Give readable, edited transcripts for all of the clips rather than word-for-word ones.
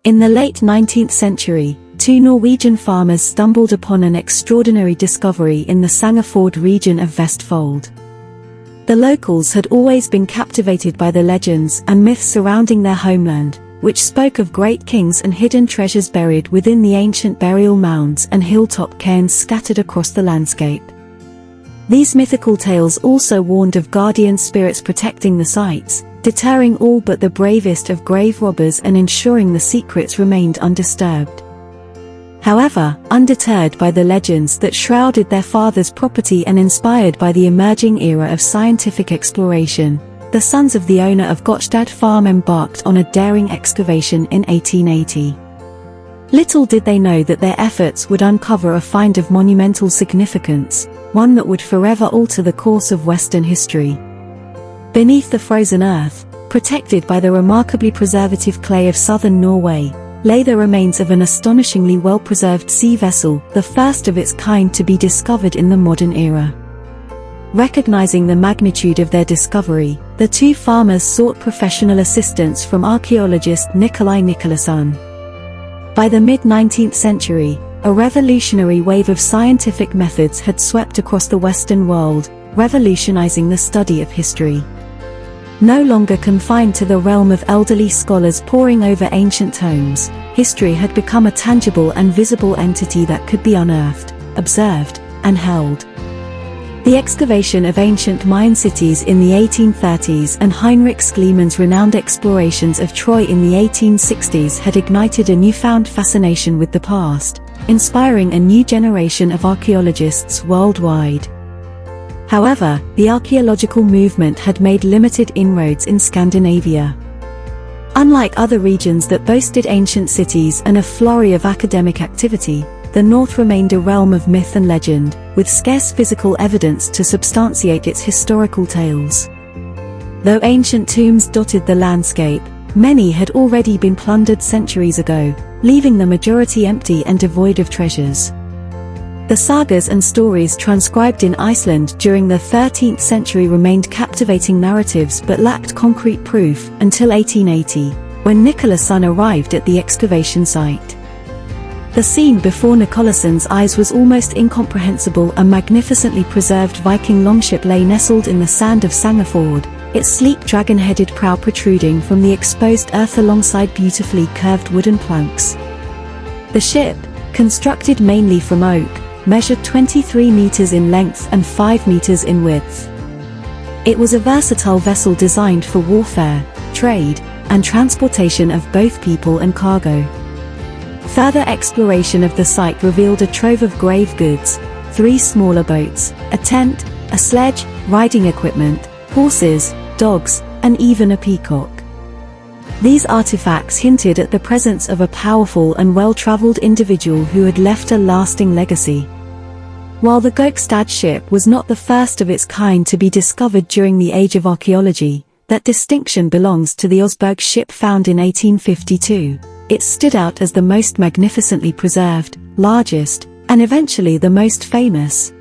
In the late 19th century, two Norwegian farmers stumbled upon an extraordinary discovery in the Sangefjord region of Vestfold. The locals had always been captivated by the legends and myths surrounding their homeland, which spoke of great kings and hidden treasures buried within the ancient burial mounds and hilltop cairns scattered across the landscape. These mythical tales also warned of guardian spirits protecting the sites, deterring all but the bravest of grave robbers and ensuring the secrets remained undisturbed. However, undeterred by the legends that shrouded their father's property and inspired by the emerging era of scientific exploration, the sons of the owner of Gokstad Farm embarked on a daring excavation in 1880. Little did they know that their efforts would uncover a find of monumental significance, one that would forever alter the course of Western history. Beneath the frozen earth, protected by the remarkably preservative clay of southern Norway, lay the remains of an astonishingly well-preserved sea vessel, the first of its kind to be discovered in the modern era. Recognizing the magnitude of their discovery, the two farmers sought professional assistance from archaeologist Nikolai Nikolason. By the mid-19th century, a revolutionary wave of scientific methods had swept across the Western world, revolutionizing the study of history. No longer confined to the realm of elderly scholars poring over ancient tomes, history had become a tangible and visible entity that could be unearthed, observed, and held. The excavation of ancient Mayan cities in the 1830s and Heinrich Schliemann renowned explorations of Troy in the 1860s had ignited a newfound fascination with the past, inspiring a new generation of archaeologists worldwide. However, the archaeological movement had made limited inroads in Scandinavia. Unlike other regions that boasted ancient cities and a flurry of academic activity, the North remained a realm of myth and legend, with scarce physical evidence to substantiate its historical tales. Though ancient tombs dotted the landscape, many had already been plundered centuries ago, leaving the majority empty and devoid of treasures. The sagas and stories transcribed in Iceland during the 13th century remained captivating narratives but lacked concrete proof until 1880, when Nikolason arrived at the excavation site. The scene before Nikolason's eyes was almost incomprehensible. A magnificently preserved Viking Longship lay nestled in the sand of Sangefjord, its sleek dragon-headed prow protruding from the exposed earth alongside beautifully curved wooden planks. The ship, constructed mainly from oak, measured 23 meters in length and 5 meters in width. It was a versatile vessel designed for warfare, trade, and transportation of both people and cargo. Further exploration of the site revealed a trove of grave goods, 3 smaller boats, a tent, a sledge, riding equipment, horses, dogs, and even a peacock. These artifacts hinted at the presence of a powerful and well-traveled individual who had left a lasting legacy. While the Gokstad ship was not the first of its kind to be discovered during the age of archaeology, that distinction belongs to the Osberg ship found in 1852. It stood out as the most magnificently preserved, largest, and eventually the most famous.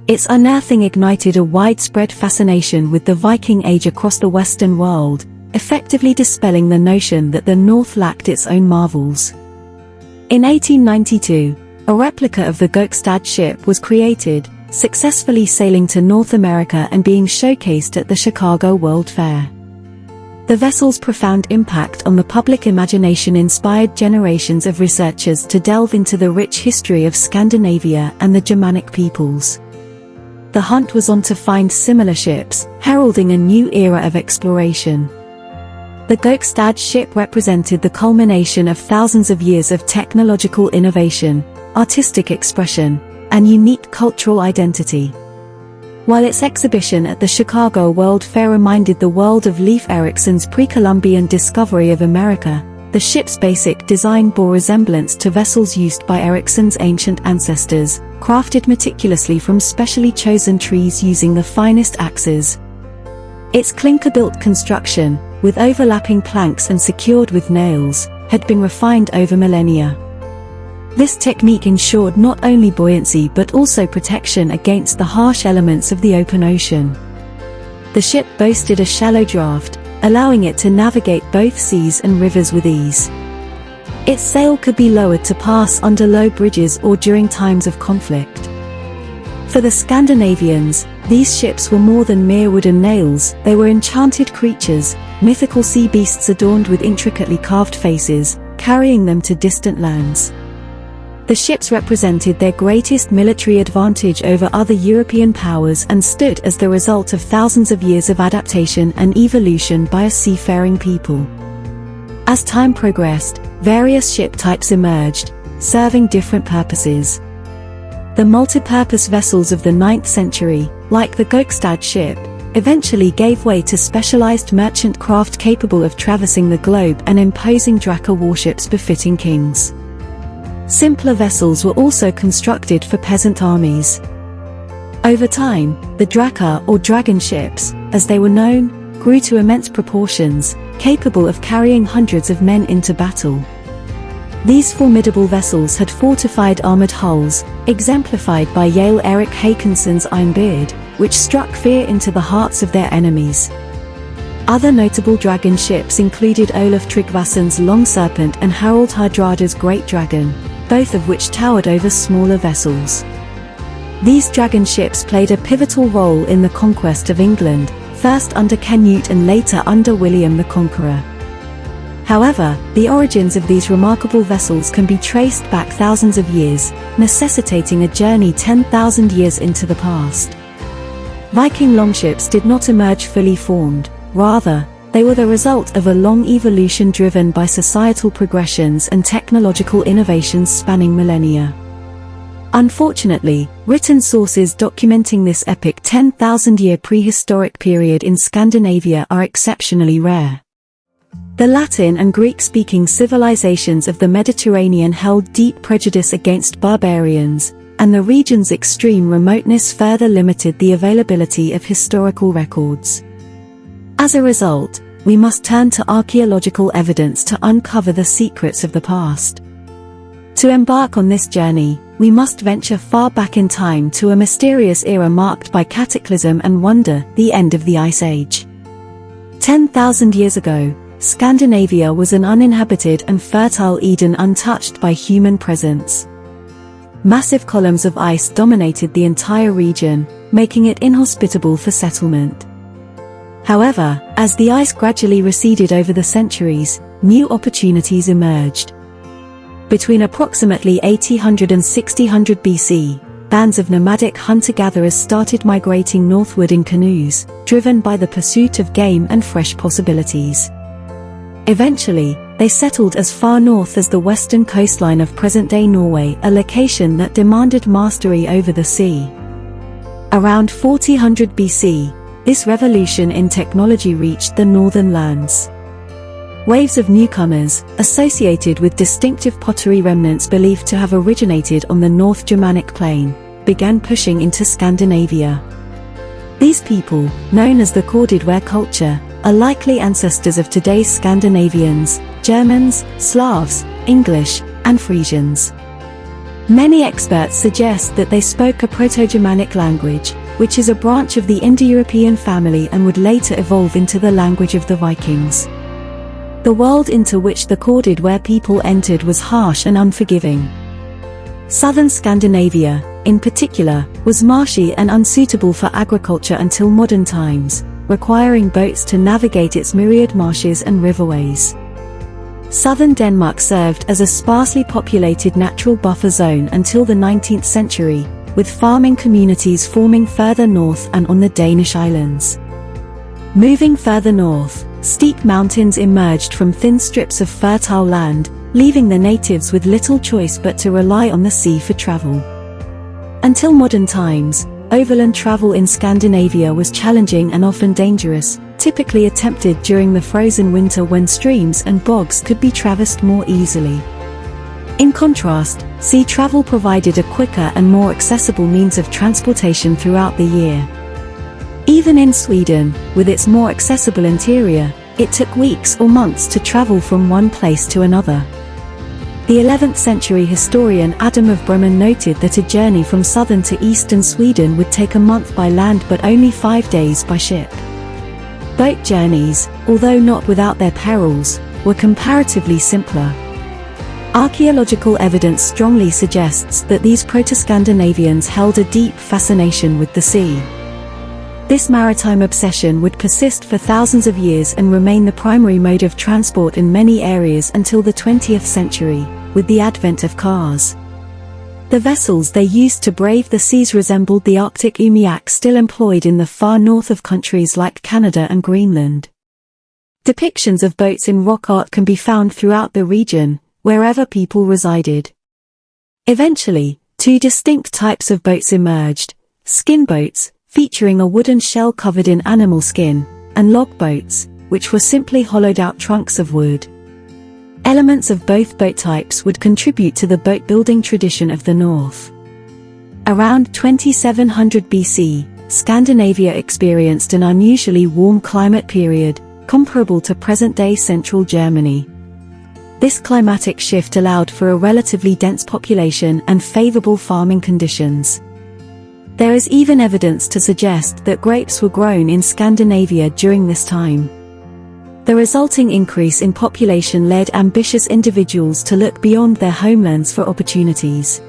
Its unearthing ignited a widespread fascination with the Viking Age across the Western world, effectively dispelling the notion that the North lacked its own marvels. In 1892, a replica of the Gokstad ship was created, successfully sailing to North America and being showcased at the Chicago World Fair. The vessel's profound impact on the public imagination inspired generations of researchers to delve into the rich history of Scandinavia and the Germanic peoples. The hunt was on to find similar ships, heralding a new era of exploration. The Gokstad ship represented the culmination of thousands of years of technological innovation, artistic expression, and unique cultural identity. While its exhibition at the Chicago World Fair reminded the world of Leif Erikson's pre-Columbian discovery of America, the ship's basic design bore resemblance to vessels used by Eriksson's ancient ancestors, crafted meticulously from specially chosen trees using the finest axes. Its clinker-built construction, with overlapping planks and secured with nails, had been refined over millennia. This technique ensured not only buoyancy but also protection against the harsh elements of the open ocean. The ship boasted a shallow draft, allowing it to navigate both seas and rivers with ease. Its sail could be lowered to pass under low bridges or during times of conflict. For the Scandinavians, these ships were more than mere wooden nails. They were enchanted creatures, mythical sea beasts adorned with intricately carved faces, carrying them to distant lands. The ships represented their greatest military advantage over other European powers and stood as the result of thousands of years of adaptation and evolution by a seafaring people. As time progressed, various ship types emerged, serving different purposes. The multi-purpose vessels of the 9th century, like the Gokstad ship, eventually gave way to specialized merchant craft capable of traversing the globe and imposing Draka warships befitting kings. Simpler vessels were also constructed for peasant armies. Over time, the Draka or dragon ships, as they were known, grew to immense proportions, capable of carrying hundreds of men into battle. These formidable vessels had fortified armored hulls, exemplified by Jarl Erik Hakonsson's Ironbeard, which struck fear into the hearts of their enemies. Other notable dragon ships included Olaf Tryggvason's Long Serpent and Harald Hardrada's Great Dragon, both of which towered over smaller vessels. These dragon ships played a pivotal role in the conquest of England, first under Canute and later under William the Conqueror. However, the origins of these remarkable vessels can be traced back thousands of years, necessitating a journey 10,000 years into the past. Viking longships did not emerge fully formed, rather, they were the result of a long evolution driven by societal progressions and technological innovations spanning millennia. Unfortunately, written sources documenting this epic 10,000-year prehistoric period in Scandinavia are exceptionally rare. The Latin and Greek-speaking civilizations of the Mediterranean held deep prejudice against barbarians, and the region's extreme remoteness further limited the availability of historical records. As a result, we must turn to archaeological evidence to uncover the secrets of the past. To embark on this journey, we must venture far back in time to a mysterious era marked by cataclysm and wonder, the end of the Ice Age. 10,000 years ago, Scandinavia was an uninhabited and fertile Eden untouched by human presence. Massive columns of ice dominated the entire region, making it inhospitable for settlement. However, as the ice gradually receded over the centuries, new opportunities emerged. Between approximately 800 and 600 BC, bands of nomadic hunter-gatherers started migrating northward in canoes, driven by the pursuit of game and fresh possibilities. Eventually, they settled as far north as the western coastline of present-day Norway, a location that demanded mastery over the sea. Around 1400 BC, this revolution in technology reached the northern lands. Waves of newcomers, associated with distinctive pottery remnants believed to have originated on the North Germanic plain, began pushing into Scandinavia. These people, known as the corded ware culture, are likely ancestors of today's Scandinavians, Germans, Slavs, English, and Frisians. Many experts suggest that they spoke a Proto-Germanic language, which is a branch of the Indo-European family and would later evolve into the language of the Vikings. The world into which the corded ware people entered was harsh and unforgiving. Southern Scandinavia, in particular, was marshy and unsuitable for agriculture until modern times, requiring boats to navigate its myriad marshes and riverways. Southern Denmark served as a sparsely populated natural buffer zone until the 19th century, with farming communities forming further north and on the Danish islands. Moving further north, steep mountains emerged from thin strips of fertile land, leaving the natives with little choice but to rely on the sea for travel. Until modern times, overland travel in Scandinavia was challenging and often dangerous, typically attempted during the frozen winter when streams and bogs could be traversed more easily. In contrast, sea travel provided a quicker and more accessible means of transportation throughout the year. Even in Sweden, with its more accessible interior, it took weeks or months to travel from one place to another. The 11th century historian Adam of Bremen noted that a journey from southern to eastern Sweden would take a month by land but only 5 days by ship. Boat journeys, although not without their perils, were comparatively simpler. Archaeological evidence strongly suggests that these Proto-Scandinavians held a deep fascination with the sea. This maritime obsession would persist for thousands of years and remain the primary mode of transport in many areas until the 20th century, with the advent of cars. The vessels they used to brave the seas resembled the Arctic umiak still employed in the far north of countries like Canada and Greenland. Depictions of boats in rock art can be found throughout the region, wherever people resided. Eventually, two distinct types of boats emerged: skin boats, featuring a wooden shell covered in animal skin, and log boats, which were simply hollowed-out trunks of wood. Elements of both boat types would contribute to the boat-building tradition of the North. Around 2700 BC, Scandinavia experienced an unusually warm climate period, comparable to present-day central Germany. This climatic shift allowed for a relatively dense population and favorable farming conditions. There is even evidence to suggest that grapes were grown in Scandinavia during this time. The resulting increase in population led ambitious individuals to look beyond their homelands for opportunities.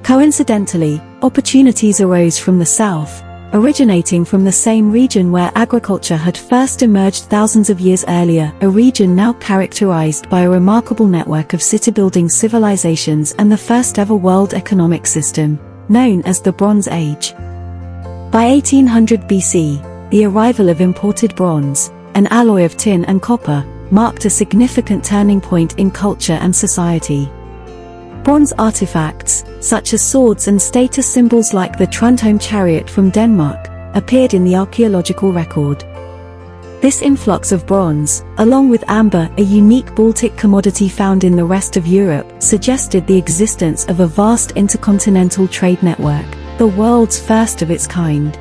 Coincidentally, opportunities arose from the south, originating from the same region where agriculture had first emerged thousands of years earlier, a region now characterized by a remarkable network of city-building civilizations and the first-ever world economic system, known as the Bronze Age. By 1800 BC, the arrival of imported bronze, an alloy of tin and copper, marked a significant turning point in culture and society. Bronze artifacts, such as swords and status symbols like the Trundholm chariot from Denmark, appeared in the archaeological record. This influx of bronze, along with amber, a unique Baltic commodity found in the rest of Europe, suggested the existence of a vast intercontinental trade network, the world's first of its kind.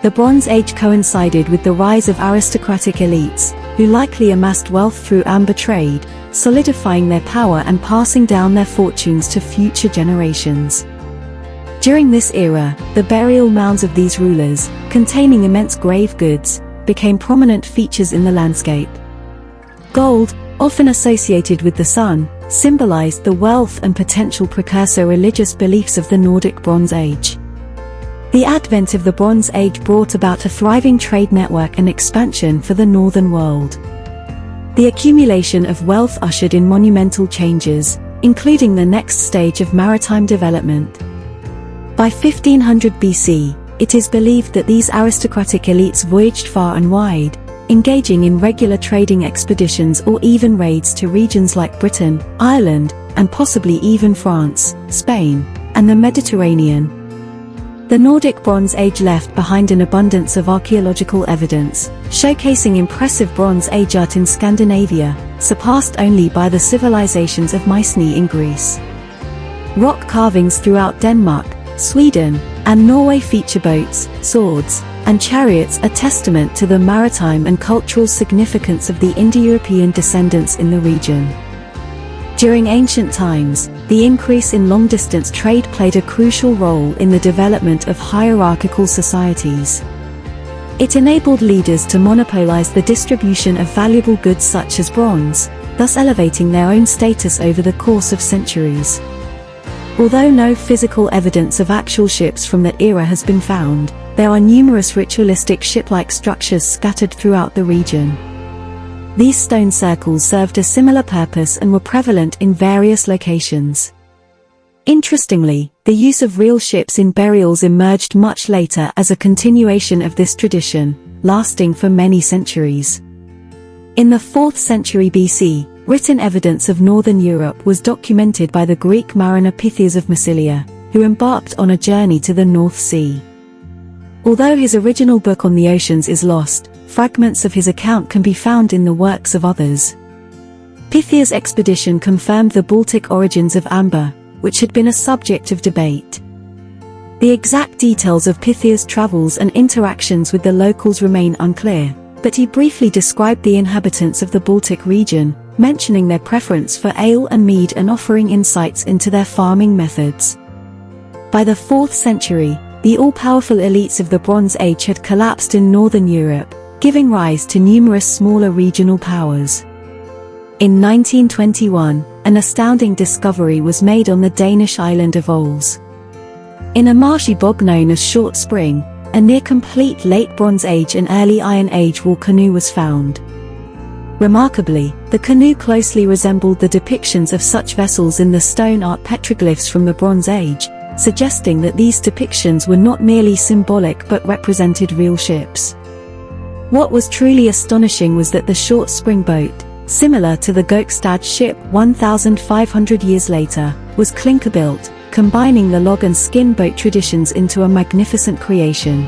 The Bronze Age coincided with the rise of aristocratic elites, who likely amassed wealth through amber trade, solidifying their power and passing down their fortunes to future generations. During this era, the burial mounds of these rulers, containing immense grave goods, became prominent features in the landscape. Gold, often associated with the sun, symbolized the wealth and potential precursor religious beliefs of the Nordic Bronze Age. The advent of the Bronze Age brought about a thriving trade network and expansion for the northern world. The accumulation of wealth ushered in monumental changes, including the next stage of maritime development. By 1500 BC, it is believed that these aristocratic elites voyaged far and wide, engaging in regular trading expeditions or even raids to regions like Britain, Ireland, and possibly even France, Spain, and the Mediterranean. The Nordic Bronze Age left behind an abundance of archaeological evidence, showcasing impressive Bronze Age art in Scandinavia, surpassed only by the civilizations of Mycenae in Greece. Rock carvings throughout Denmark, Sweden, and Norway feature boats, swords, and chariots, a testament to the maritime and cultural significance of the Indo-European descendants in the region. During ancient times, the increase in long-distance trade played a crucial role in the development of hierarchical societies. It enabled leaders to monopolize the distribution of valuable goods such as bronze, thus elevating their own status over the course of centuries. Although no physical evidence of actual ships from that era has been found, there are numerous ritualistic ship-like structures scattered throughout the region. These stone circles served a similar purpose and were prevalent in various locations. Interestingly, the use of real ships in burials emerged much later as a continuation of this tradition, lasting for many centuries. In the 4th century BC, written evidence of northern Europe was documented by the Greek mariner Pytheas of Massilia, who embarked on a journey to the North Sea. Although his original book on the oceans is lost, fragments of his account can be found in the works of others. Pytheas' expedition confirmed the Baltic origins of amber, which had been a subject of debate. The exact details of Pytheas' travels and interactions with the locals remain unclear, but he briefly described the inhabitants of the Baltic region, mentioning their preference for ale and mead and offering insights into their farming methods. By the 4th century, the all-powerful elites of the Bronze Age had collapsed in northern Europe, giving rise to numerous smaller regional powers. In 1921, an astounding discovery was made on the Danish island of Ols. In a marshy bog known as Short Spring, a near-complete Late Bronze Age and Early Iron Age war canoe was found. Remarkably, the canoe closely resembled the depictions of such vessels in the stone art petroglyphs from the Bronze Age, suggesting that these depictions were not merely symbolic but represented real ships. What was truly astonishing was that the Short Spring boat, similar to the Gokstad ship 1,500 years later, was clinker-built, combining the log and skin boat traditions into a magnificent creation.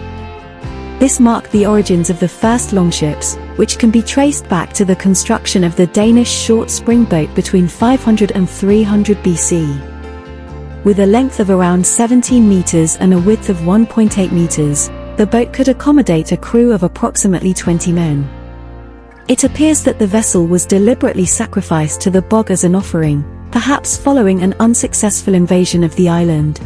This marked the origins of the first longships, which can be traced back to the construction of the Danish Short Spring boat between 500 and 300 BC. With a length of around 17 meters and a width of 1.8 meters, the boat could accommodate a crew of approximately 20 men. It appears that the vessel was deliberately sacrificed to the bog as an offering, perhaps following an unsuccessful invasion of the island.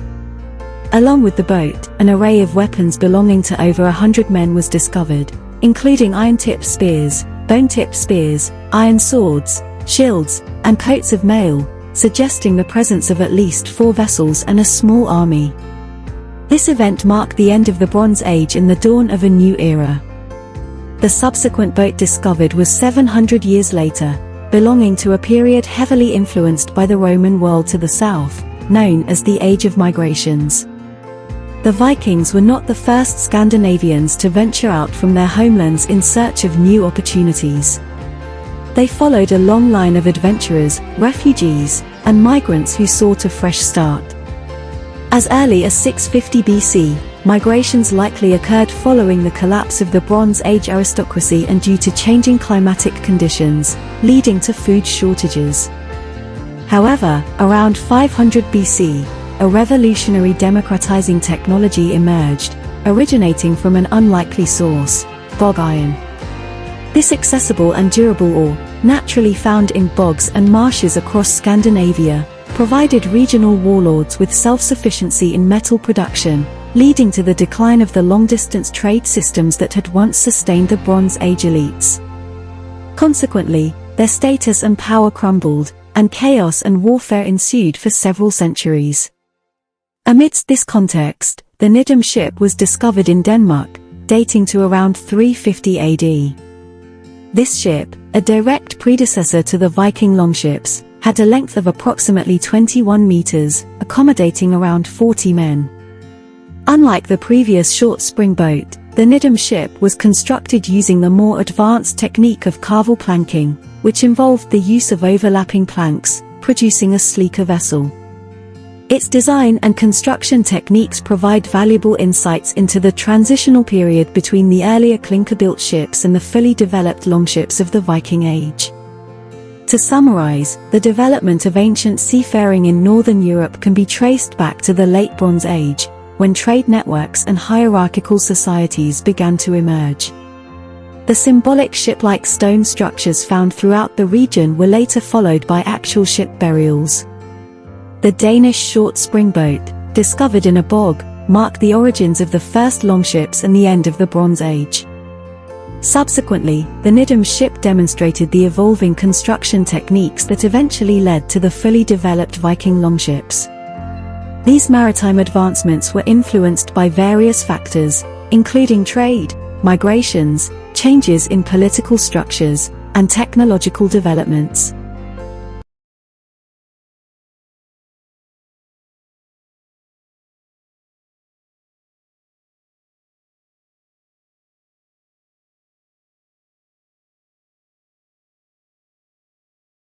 Along with the boat, an array of weapons belonging to over 100 men was discovered, including iron-tipped spears, bone-tipped spears, iron swords, shields, and coats of mail, suggesting the presence of at least 4 vessels and a small army. This event marked the end of the Bronze Age and the dawn of a new era. The subsequent boat discovered was 700 years later, belonging to a period heavily influenced by the Roman world to the south, known as the Age of Migrations. The Vikings were not the first Scandinavians to venture out from their homelands in search of new opportunities. They followed a long line of adventurers, refugees, and migrants who sought a fresh start. As early as 650 BC, migrations likely occurred following the collapse of the Bronze Age aristocracy and due to changing climatic conditions, leading to food shortages. However, around 500 BC, a revolutionary democratizing technology emerged, originating from an unlikely source: bog iron. This accessible and durable ore, naturally found in bogs and marshes across Scandinavia, provided regional warlords with self-sufficiency in metal production, leading to the decline of the long-distance trade systems that had once sustained the Bronze Age elites. Consequently, their status and power crumbled, and chaos and warfare ensued for several centuries. Amidst this context, the Nidum ship was discovered in Denmark, dating to around 350 AD. This ship, a direct predecessor to the Viking Longships, had a length of approximately 21 meters, accommodating around 40 men. Unlike the previous Short Spring boat, the Nidum ship was constructed using the more advanced technique of carvel planking, which involved the use of overlapping planks, producing a sleeker vessel. Its design and construction techniques provide valuable insights into the transitional period between the earlier clinker-built ships and the fully developed longships of the Viking Age. To summarize, the development of ancient seafaring in Northern Europe can be traced back to the Late Bronze Age, when trade networks and hierarchical societies began to emerge. The symbolic ship-like stone structures found throughout the region were later followed by actual ship burials. The Danish Short Spring boat, discovered in a bog, marked the origins of the first longships and the end of the Bronze Age. Subsequently, the Nidum ship demonstrated the evolving construction techniques that eventually led to the fully developed Viking longships. These maritime advancements were influenced by various factors, including trade, migrations, changes in political structures, and technological developments.